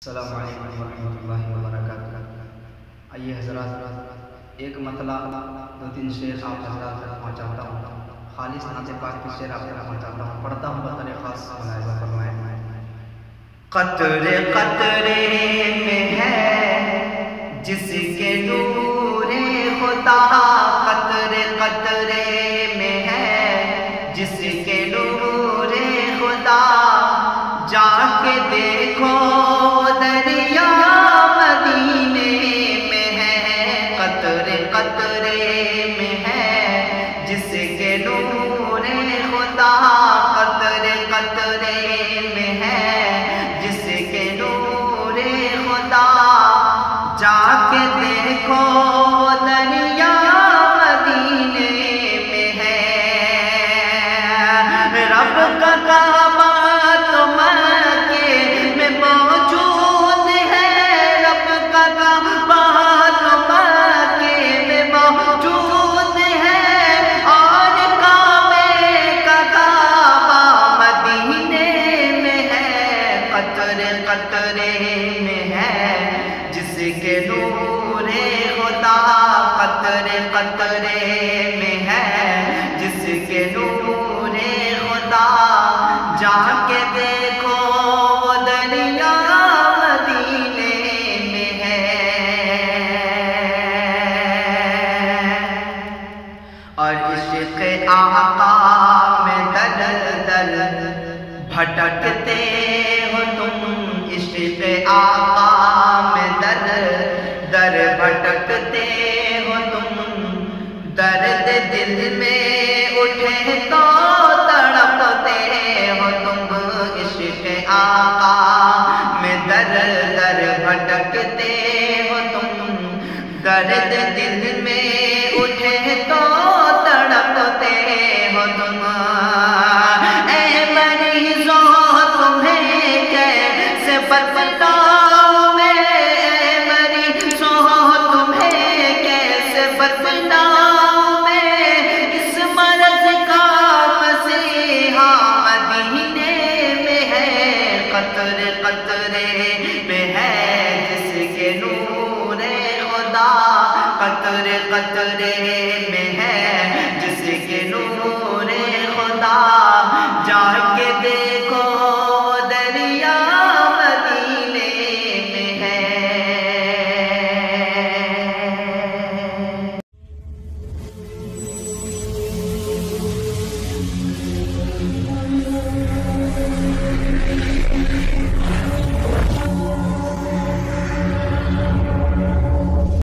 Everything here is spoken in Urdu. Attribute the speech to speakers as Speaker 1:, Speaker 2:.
Speaker 1: السلام علیکم ورحمۃ اللہ وبرکاتہ۔ آئیے حضرات، ایک مطلع دو تین شعر آپ حضرات تک پہنچاتا ہوں، خالص نعت پاک کے شعر آپ تک پہنچاتا ہوں، پڑھتا ہوں بطور خاص ملاحظہ فرمائیں۔ قطرے قطرے میں ہے جس کے نور خدا، قطرے قطرے میں ہے جس کے نور خدا، جا کے دیکھو دریا مدینے میں ہے، قطرے قطرے میں ہے جس کے نور خدا، قطرے قطرے میں ہے جس کے نور خدا، جا کے دیکھو دریا مدینے میں ہے، رب کا کعبہ تو مکے میں موجود ہے، رب کا کعبہ تو مکے میں موجود ہے، اور کعبے کا کعبہ مدینے میں ہے، قطرے قطرے میں ہے جس کے نور خدا، قطرے قطرے میں ہے جس کے نور خدا، جا کے دیکھو دریا مدینے میں ہے، اور عشق آقا میں در در بھٹکتے ہو تم، عشق آقا میں در در بھٹکتے ہو تم، درد دل میں اٹھے تو تڑپتے ہو تم، عشق آقا میں در در بھٹکتے ہو تم، درد دل میں اٹھے تو تڑپتے ہو تم، اے مریضوں تمہیں کیسے بتلاؤں میں، اے مریضوں تمہیں کیسے بتلاؤں میں، اس مرض کا مسیحا مدینے میں ہے، قطرے قطرے میں ہے جس کے نور خدا، قطرے قطرے میں ہے جس کے نور خدا،